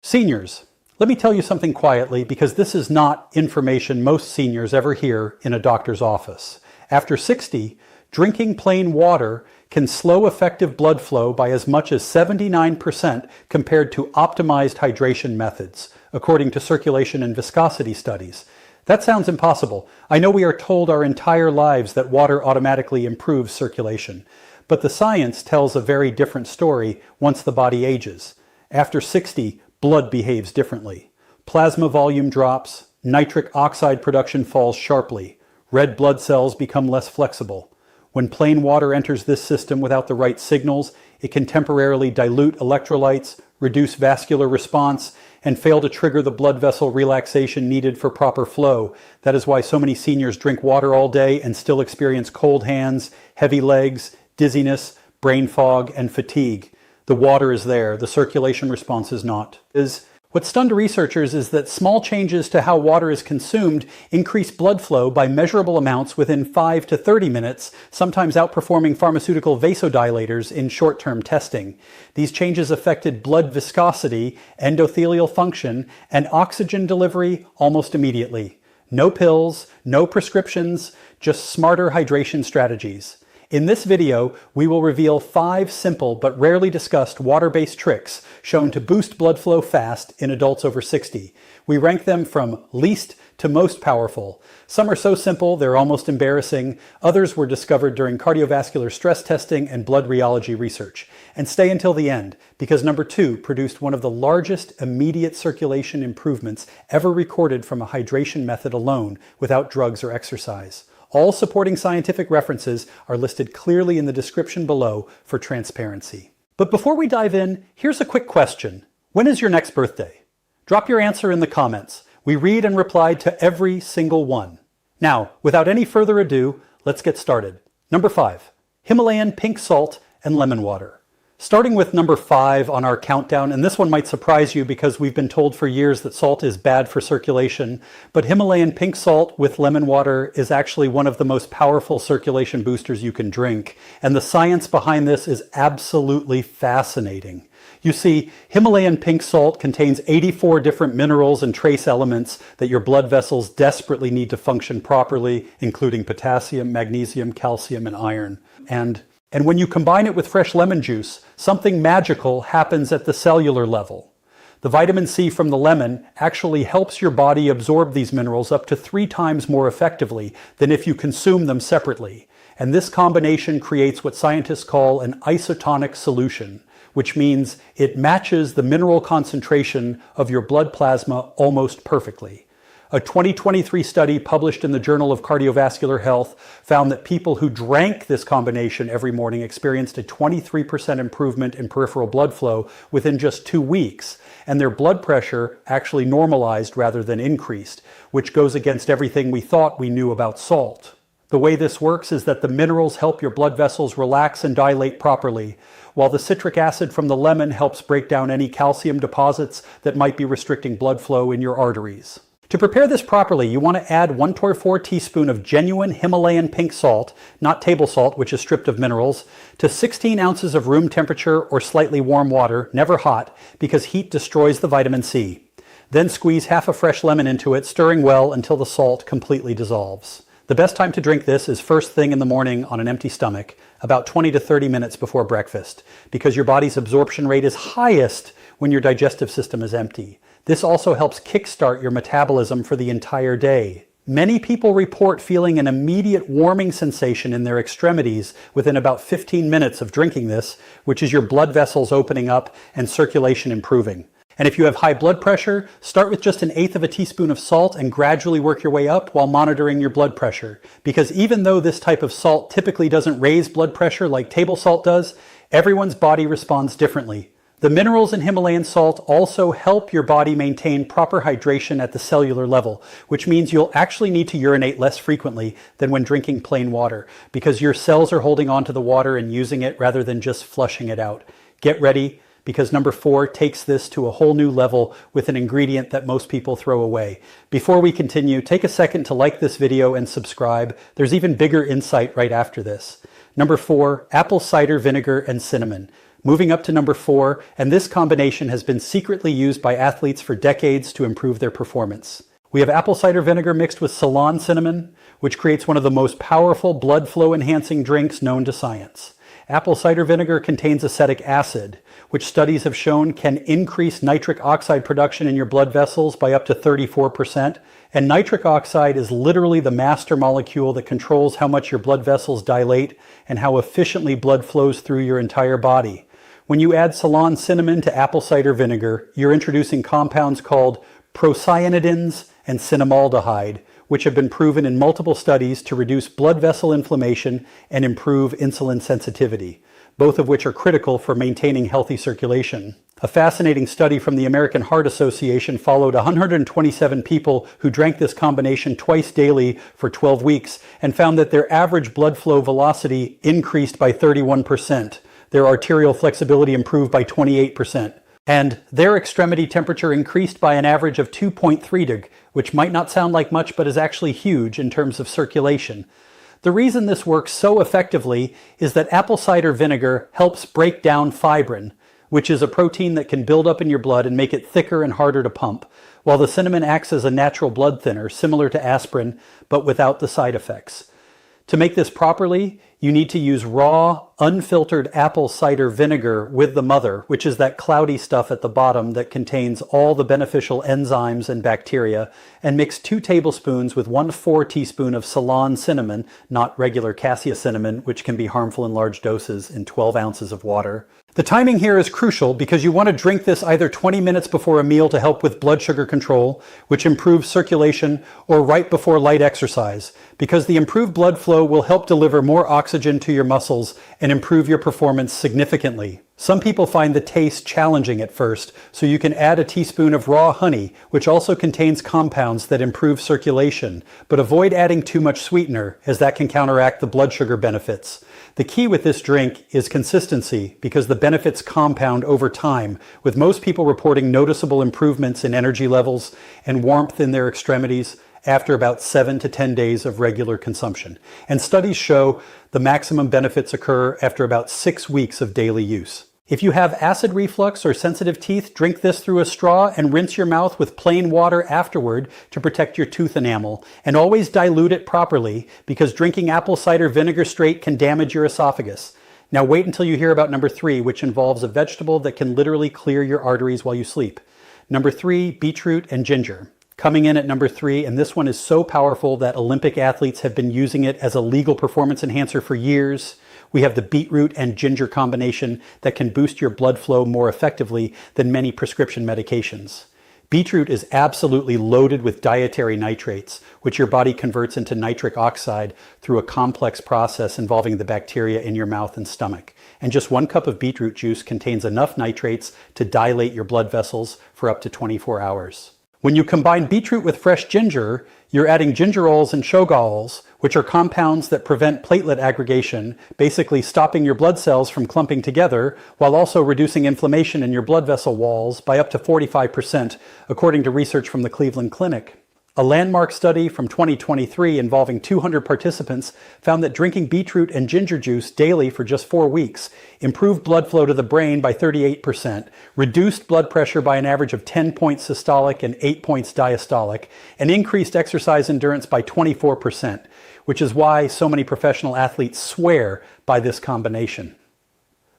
Seniors, let me tell you something quietly because this is not information most seniors ever hear in a doctor's office. After 60, drinking plain water can slow effective blood flow by as much as 79% compared to optimized hydration methods, according to circulation and viscosity studies. That sounds impossible. I know we are told our entire lives that water automatically improves circulation, but the science tells a very different story once the body ages. After 60, blood behaves differently. Plasma volume drops, nitric oxide production falls sharply, red blood cells become less flexible. When plain water enters this system without the right signals, it can temporarily dilute electrolytes, reduce vascular response, and fail to trigger the blood vessel relaxation needed for proper flow. That is why so many seniors drink water all day and still experience cold hands, heavy legs, dizziness, brain fog, and fatigue. The water is there, the circulation response is not. What stunned researchers is that small changes to how water is consumed increase blood flow by measurable amounts within 5 to 30 minutes, sometimes outperforming pharmaceutical vasodilators in short-term testing. These changes affected blood viscosity, endothelial function, and oxygen delivery almost immediately. No pills, no prescriptions, just smarter hydration strategies. In this video, we will reveal 5 simple but rarely discussed water-based tricks shown to boost blood flow fast in adults over 60. We rank them from least to most powerful. Some are so simple they're almost embarrassing. Others were discovered during cardiovascular stress testing and blood rheology research. And stay until the end, because number 2 produced one of the largest immediate circulation improvements ever recorded from a hydration method alone without drugs or exercise. All supporting scientific references are listed clearly in the description below for transparency. But before we dive in, here's a quick question. When is your next birthday? Drop your answer in the comments. We read and reply to every single one. Now, without any further ado, let's get started. Number 5, Himalayan pink salt and lemon water. Starting with number 5 on our countdown, and this one might surprise you because we've been told for years that salt is bad for circulation, but Himalayan pink salt with lemon water is actually one of the most powerful circulation boosters you can drink, and the science behind this is absolutely fascinating. You see, Himalayan pink salt contains 84 different minerals and trace elements that your blood vessels desperately need to function properly, including potassium, magnesium, calcium, and iron. And when you combine it with fresh lemon juice, something magical happens at the cellular level. The vitamin C from the lemon actually helps your body absorb these minerals up to 3 times more effectively than if you consume them separately. And this combination creates what scientists call an isotonic solution, which means it matches the mineral concentration of your blood plasma almost perfectly. A 2023 study published in the Journal of Cardiovascular Health found that people who drank this combination every morning experienced a 23% improvement in peripheral blood flow within just 2 weeks, and their blood pressure actually normalized rather than increased, which goes against everything we thought we knew about salt. The way this works is that the minerals help your blood vessels relax and dilate properly, while the citric acid from the lemon helps break down any calcium deposits that might be restricting blood flow in your arteries. To prepare this properly, you want to add 1/4 teaspoon of genuine Himalayan pink salt, not table salt, which is stripped of minerals, to 16 ounces of room temperature or slightly warm water, never hot, because heat destroys the vitamin C. Then squeeze half a fresh lemon into it, stirring well until the salt completely dissolves. The best time to drink this is first thing in the morning on an empty stomach, about 20 to 30 minutes before breakfast, because your body's absorption rate is highest when your digestive system is empty. This also helps kickstart your metabolism for the entire day. Many people report feeling an immediate warming sensation in their extremities within about 15 minutes of drinking this, which is your blood vessels opening up and circulation improving. And if you have high blood pressure, start with just 1/8 teaspoon of salt and gradually work your way up while monitoring your blood pressure. Because even though this type of salt typically doesn't raise blood pressure like table salt does, everyone's body responds differently. The minerals in Himalayan salt also help your body maintain proper hydration at the cellular level, which means you'll actually need to urinate less frequently than when drinking plain water, because your cells are holding on to the water and using it rather than just flushing it out. Get ready, because number 4 takes this to a whole new level with an ingredient that most people throw away. Before we continue, take a second to like this video and subscribe. There's even bigger insight right after this. Number 4, apple cider vinegar and cinnamon. Moving up to number 4, and this combination has been secretly used by athletes for decades to improve their performance. We have apple cider vinegar mixed with Ceylon cinnamon, which creates one of the most powerful blood flow enhancing drinks known to science. Apple cider vinegar contains acetic acid, which studies have shown can increase nitric oxide production in your blood vessels by up to 34%. And nitric oxide is literally the master molecule that controls how much your blood vessels dilate and how efficiently blood flows through your entire body. When you add Ceylon cinnamon to apple cider vinegar, you're introducing compounds called procyanidins and cinnamaldehyde, which have been proven in multiple studies to reduce blood vessel inflammation and improve insulin sensitivity, both of which are critical for maintaining healthy circulation. A fascinating study from the American Heart Association followed 127 people who drank this combination twice daily for 12 weeks and found that their average blood flow velocity increased by 31%, their arterial flexibility improved by 28%, and their extremity temperature increased by an average of 2.3 deg, which might not sound like much but is actually huge in terms of circulation. The reason this works so effectively is that apple cider vinegar helps break down fibrin, which is a protein that can build up in your blood and make it thicker and harder to pump, while the cinnamon acts as a natural blood thinner, similar to aspirin, but without the side effects. To make this properly, you need to use raw, unfiltered apple cider vinegar with the mother, which is that cloudy stuff at the bottom that contains all the beneficial enzymes and bacteria, and mix 2 tablespoons with 1/4 teaspoon of Ceylon cinnamon, not regular cassia cinnamon, which can be harmful in large doses, in 12 ounces of water. The timing here is crucial because you want to drink this either 20 minutes before a meal to help with blood sugar control, which improves circulation, or right before light exercise, because the improved blood flow will help deliver more oxygen to your muscles and improve your performance significantly. Some people find the taste challenging at first, so you can add a teaspoon of raw honey, which also contains compounds that improve circulation, but avoid adding too much sweetener, as that can counteract the blood sugar benefits. The key with this drink is consistency, because the benefits compound over time, with most people reporting noticeable improvements in energy levels and warmth in their extremities after about 7 to 10 days of regular consumption. And studies show the maximum benefits occur after about 6 weeks of daily use. If you have acid reflux or sensitive teeth, drink this through a straw and rinse your mouth with plain water afterward to protect your tooth enamel. And always dilute it properly, because drinking apple cider vinegar straight can damage your esophagus. Now wait until you hear about number 3, which involves a vegetable that can literally clear your arteries while you sleep. Number 3, beetroot and ginger. Coming in at number 3, and this one is so powerful that Olympic athletes have been using it as a legal performance enhancer for years. We have the beetroot and ginger combination that can boost your blood flow more effectively than many prescription medications. Beetroot is absolutely loaded with dietary nitrates, which your body converts into nitric oxide through a complex process involving the bacteria in your mouth and stomach. And just 1 cup of beetroot juice contains enough nitrates to dilate your blood vessels for up to 24 hours. When you combine beetroot with fresh ginger, you're adding gingerols and shogaols, which are compounds that prevent platelet aggregation, basically stopping your blood cells from clumping together, while also reducing inflammation in your blood vessel walls by up to 45%, according to research from the Cleveland Clinic. A landmark study from 2023 involving 200 participants found that drinking beetroot and ginger juice daily for just 4 weeks improved blood flow to the brain by 38%, reduced blood pressure by an average of 10 points systolic and 8 points diastolic, and increased exercise endurance by 24%, which is why so many professional athletes swear by this combination.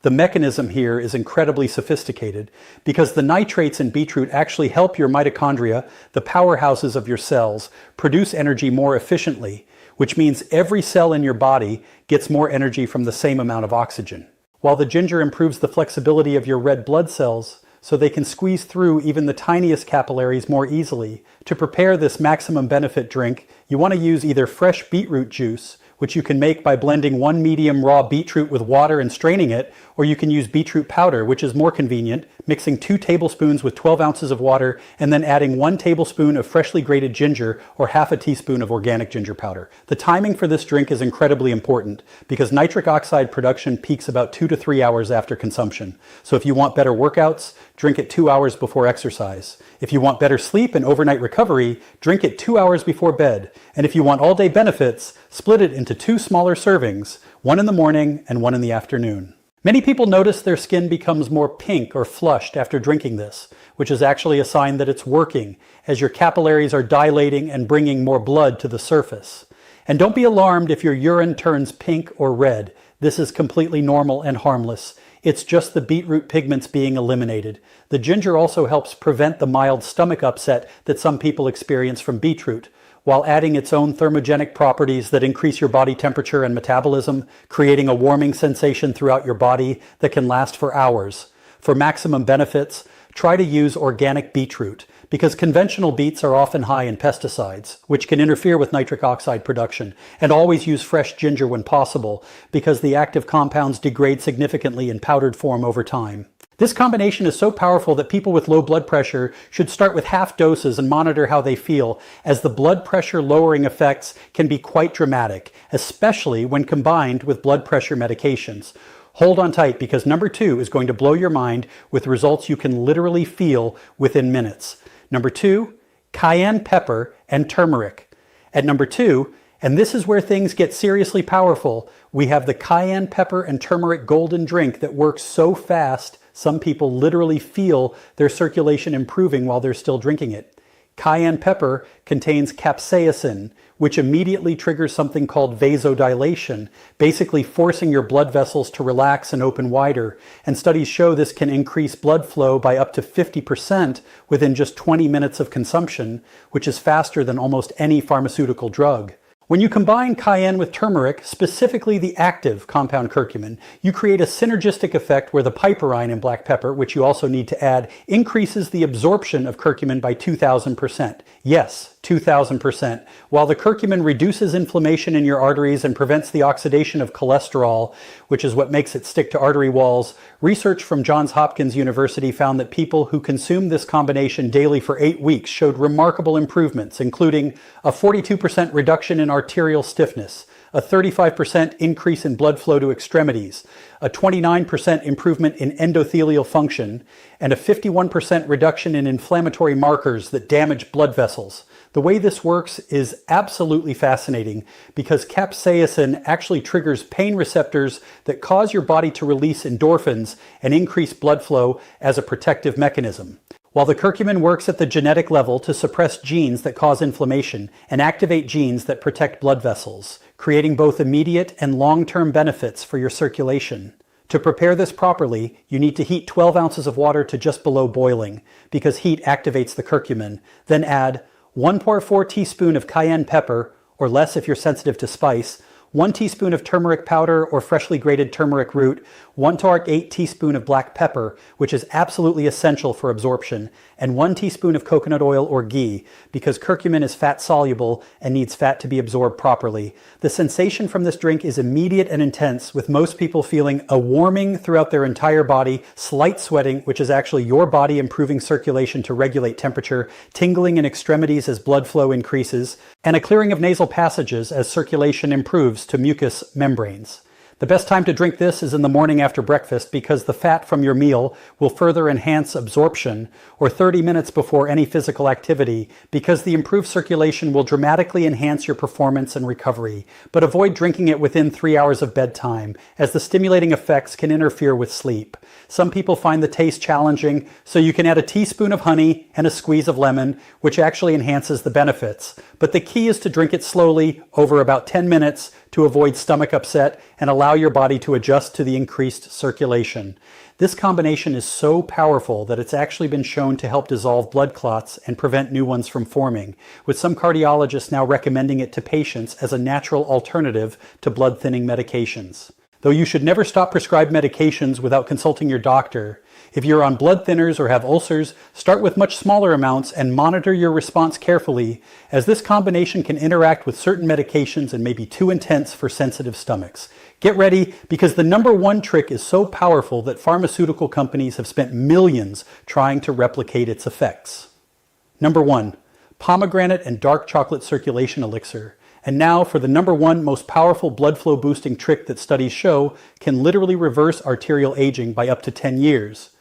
The mechanism here is incredibly sophisticated because the nitrates in beetroot actually help your mitochondria, the powerhouses of your cells, produce energy more efficiently, which means every cell in your body gets more energy from the same amount of oxygen. While the ginger improves the flexibility of your red blood cells so they can squeeze through even the tiniest capillaries more easily. To prepare this maximum benefit drink, you want to use either fresh beetroot juice, which you can make by blending 1 medium raw beetroot with water and straining it, or you can use beetroot powder, which is more convenient, mixing 2 tablespoons with 12 ounces of water and then adding 1 tablespoon of freshly grated ginger or half a teaspoon of organic ginger powder. The timing for this drink is incredibly important because nitric oxide production peaks about 2 to 3 hours after consumption. So if you want better workouts, drink it 2 hours before exercise. If you want better sleep and overnight recovery, drink it 2 hours before bed. And if you want all-day benefits, split it into 2 smaller servings, 1 in the morning and 1 in the afternoon. Many people notice their skin becomes more pink or flushed after drinking this, which is actually a sign that it's working, as your capillaries are dilating and bringing more blood to the surface. And don't be alarmed if your urine turns pink or red. This is completely normal and harmless. It's just the beetroot pigments being eliminated. The ginger also helps prevent the mild stomach upset that some people experience from beetroot, while adding its own thermogenic properties that increase your body temperature and metabolism, creating a warming sensation throughout your body that can last for hours. For maximum benefits, try to use organic beetroot, because conventional beets are often high in pesticides, which can interfere with nitric oxide production, and always use fresh ginger when possible, because the active compounds degrade significantly in powdered form over time. This combination is so powerful that people with low blood pressure should start with half doses and monitor how they feel, as the blood pressure lowering effects can be quite dramatic, especially when combined with blood pressure medications. Hold on tight, because number 2 is going to blow your mind with results you can literally feel within minutes. Number 2, cayenne pepper and turmeric. At number 2, and this is where things get seriously powerful, we have the cayenne pepper and turmeric golden drink that works so fast, some people literally feel their circulation improving while they're still drinking it. Cayenne pepper contains capsaicin, which immediately triggers something called vasodilation, basically forcing your blood vessels to relax and open wider. And studies show this can increase blood flow by up to 50% within just 20 minutes of consumption, which is faster than almost any pharmaceutical drug. When you combine cayenne with turmeric, specifically the active compound curcumin, you create a synergistic effect where the piperine in black pepper, which you also need to add, increases the absorption of curcumin by 2,000%. Yes, 2,000%. While the curcumin reduces inflammation in your arteries and prevents the oxidation of cholesterol, which is what makes it stick to artery walls, research from Johns Hopkins University found that people who consumed this combination daily for 8 weeks showed remarkable improvements, including a 42% reduction in arterial stiffness, a 35% increase in blood flow to extremities, a 29% improvement in endothelial function, and a 51% reduction in inflammatory markers that damage blood vessels. The way this works is absolutely fascinating, because capsaicin actually triggers pain receptors that cause your body to release endorphins and increase blood flow as a protective mechanism. While the curcumin works at the genetic level to suppress genes that cause inflammation and activate genes that protect blood vessels, creating both immediate and long-term benefits for your circulation. To prepare this properly, you need to heat 12 ounces of water to just below boiling, because heat activates the curcumin. Then add 1.4 teaspoon of cayenne pepper, or less if you're sensitive to spice, 1 teaspoon of turmeric powder or freshly grated turmeric root, 1 to 8 teaspoon of black pepper, which is absolutely essential for absorption, and 1 teaspoon of coconut oil or ghee, because curcumin is fat soluble and needs fat to be absorbed properly. The sensation from this drink is immediate and intense, with most people feeling a warming throughout their entire body, slight sweating, which is actually your body improving circulation to regulate temperature, tingling in extremities as blood flow increases, and a clearing of nasal passages as circulation improves to mucous membranes. The best time to drink this is in the morning after breakfast, because the fat from your meal will further enhance absorption, or 30 minutes before any physical activity, because the improved circulation will dramatically enhance your performance and recovery. But avoid drinking it within 3 hours of bedtime, as the stimulating effects can interfere with sleep. Some people find the taste challenging, so you can add a teaspoon of honey and a squeeze of lemon, which actually enhances the benefits. But the key is to drink it slowly over about 10 minutes to avoid stomach upset and allow your body to adjust to the increased circulation. This combination is so powerful that it's actually been shown to help dissolve blood clots and prevent new ones from forming, with some cardiologists now recommending it to patients as a natural alternative to blood-thinning medications. Though you should never stop prescribed medications without consulting your doctor. If you're on blood thinners or have ulcers, start with much smaller amounts and monitor your response carefully, as this combination can interact with certain medications and may be too intense for sensitive stomachs. Get ready, because the number 1 trick is so powerful that pharmaceutical companies have spent millions trying to replicate its effects. Number 1, pomegranate and dark chocolate circulation elixir. And now for the number 1 most powerful blood flow boosting trick that studies show can literally reverse arterial aging by up to 10 years.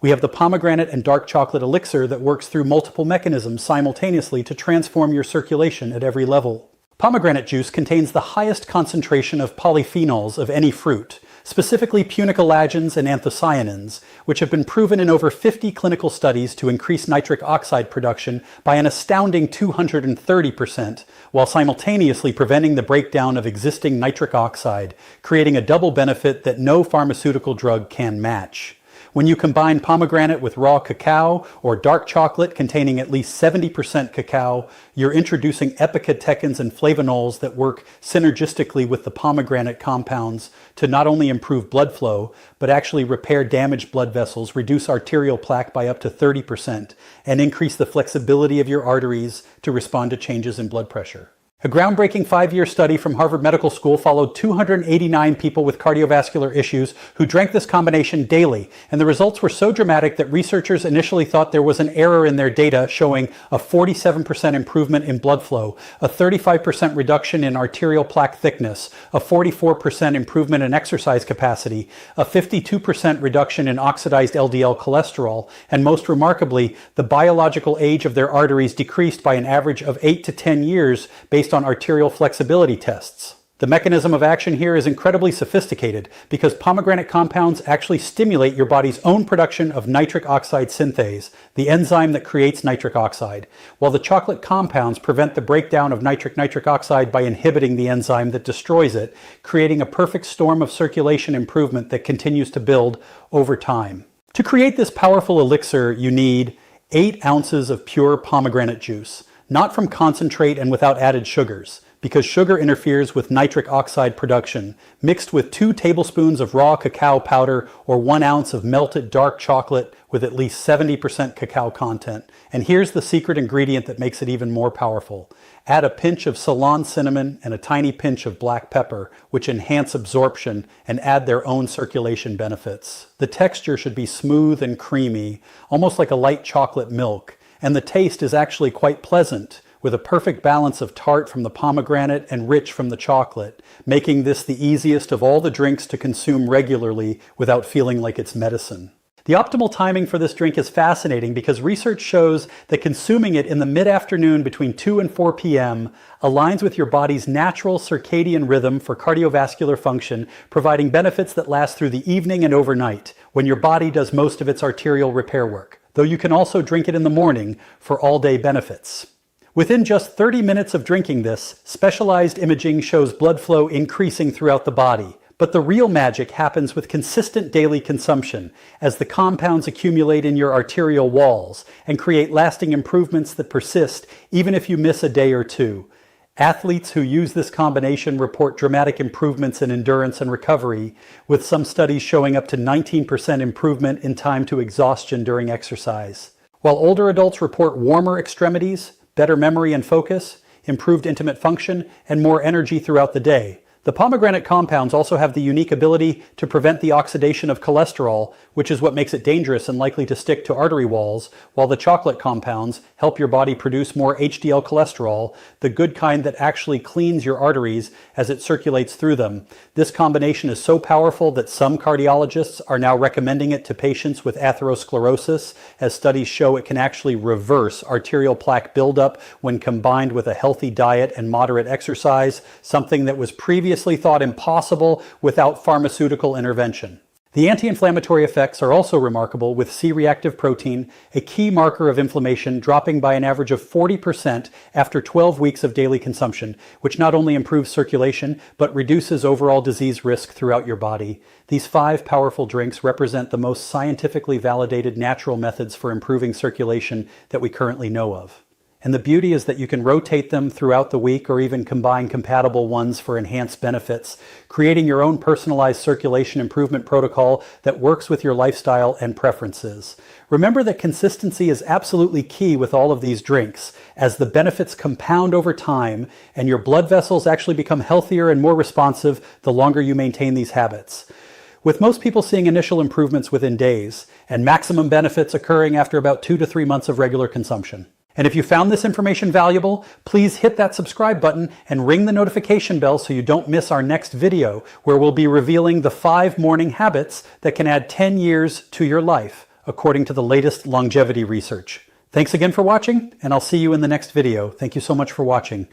We have the pomegranate and dark chocolate elixir that works through multiple mechanisms simultaneously to transform your circulation at every level. Pomegranate juice contains the highest concentration of polyphenols of any fruit, specifically punicolagens and anthocyanins, which have been proven in over 50 clinical studies to increase nitric oxide production by an astounding 230%, while simultaneously preventing the breakdown of existing nitric oxide, creating a double benefit that no pharmaceutical drug can match. When you combine pomegranate with raw cacao or dark chocolate containing at least 70% cacao, you're introducing epicatechins and flavonols that work synergistically with the pomegranate compounds to not only improve blood flow, but actually repair damaged blood vessels, reduce arterial plaque by up to 30%, and increase the flexibility of your arteries to respond to changes in blood pressure. A groundbreaking 5-year study from Harvard Medical School followed 289 people with cardiovascular issues who drank this combination daily, and the results were so dramatic that researchers initially thought there was an error in their data, showing a 47% improvement in blood flow, a 35% reduction in arterial plaque thickness, a 44% improvement in exercise capacity, a 52% reduction in oxidized LDL cholesterol, and most remarkably, the biological age of their arteries decreased by an average of 8 to 10 years based on arterial flexibility tests. The mechanism of action here is incredibly sophisticated because pomegranate compounds actually stimulate your body's own production of nitric oxide synthase, the enzyme that creates nitric oxide, while the chocolate compounds prevent the breakdown of nitric oxide by inhibiting the enzyme that destroys it, creating a perfect storm of circulation improvement that continues to build over time. To create this powerful elixir, you need 8 ounces of pure pomegranate juice, not from concentrate and without added sugars, because sugar interferes with nitric oxide production, mixed with 2 tablespoons of raw cacao powder or 1 ounce of melted dark chocolate with at least 70% cacao content. And here's the secret ingredient that makes it even more powerful. Add a pinch of Ceylon cinnamon and a tiny pinch of black pepper, which enhance absorption and add their own circulation benefits. The texture should be smooth and creamy, almost like a light chocolate milk. And the taste is actually quite pleasant, with a perfect balance of tart from the pomegranate and rich from the chocolate, making this the easiest of all the drinks to consume regularly without feeling like it's medicine. The optimal timing for this drink is fascinating because research shows that consuming it in the mid-afternoon between 2 and 4 p.m. aligns with your body's natural circadian rhythm for cardiovascular function, providing benefits that last through the evening and overnight, when your body does most of its arterial repair work, though you can also drink it in the morning for all-day benefits. Within just 30 minutes of drinking this, specialized imaging shows blood flow increasing throughout the body. But the real magic happens with consistent daily consumption, as the compounds accumulate in your arterial walls and create lasting improvements that persist even if you miss a day or two. Athletes who use this combination report dramatic improvements in endurance and recovery, with some studies showing up to 19% improvement in time to exhaustion during exercise. While older adults report warmer extremities, better memory and focus, improved intimate function, and more energy throughout the day. The pomegranate compounds also have the unique ability to prevent the oxidation of cholesterol, which is what makes it dangerous and likely to stick to artery walls, while the chocolate compounds help your body produce more HDL cholesterol, the good kind that actually cleans your arteries as it circulates through them. This combination is so powerful that some cardiologists are now recommending it to patients with atherosclerosis, as studies show it can actually reverse arterial plaque buildup when combined with a healthy diet and moderate exercise, something that was previously thought impossible without pharmaceutical intervention. The anti-inflammatory effects are also remarkable, with C-reactive protein, a key marker of inflammation, dropping by an average of 40% after 12 weeks of daily consumption, which not only improves circulation, but reduces overall disease risk throughout your body. These 5 powerful drinks represent the most scientifically validated natural methods for improving circulation that we currently know of. And the beauty is that you can rotate them throughout the week or even combine compatible ones for enhanced benefits, creating your own personalized circulation improvement protocol that works with your lifestyle and preferences. Remember that consistency is absolutely key with all of these drinks, as the benefits compound over time and your blood vessels actually become healthier and more responsive the longer you maintain these habits. With most people seeing initial improvements within days, and maximum benefits occurring after about 2 to 3 months of regular consumption. And if you found this information valuable, please hit that subscribe button and ring the notification bell so you don't miss our next video, where we'll be revealing the 5 morning habits that can add 10 years to your life, according to the latest longevity research. Thanks again for watching, and I'll see you in the next video. Thank you so much for watching.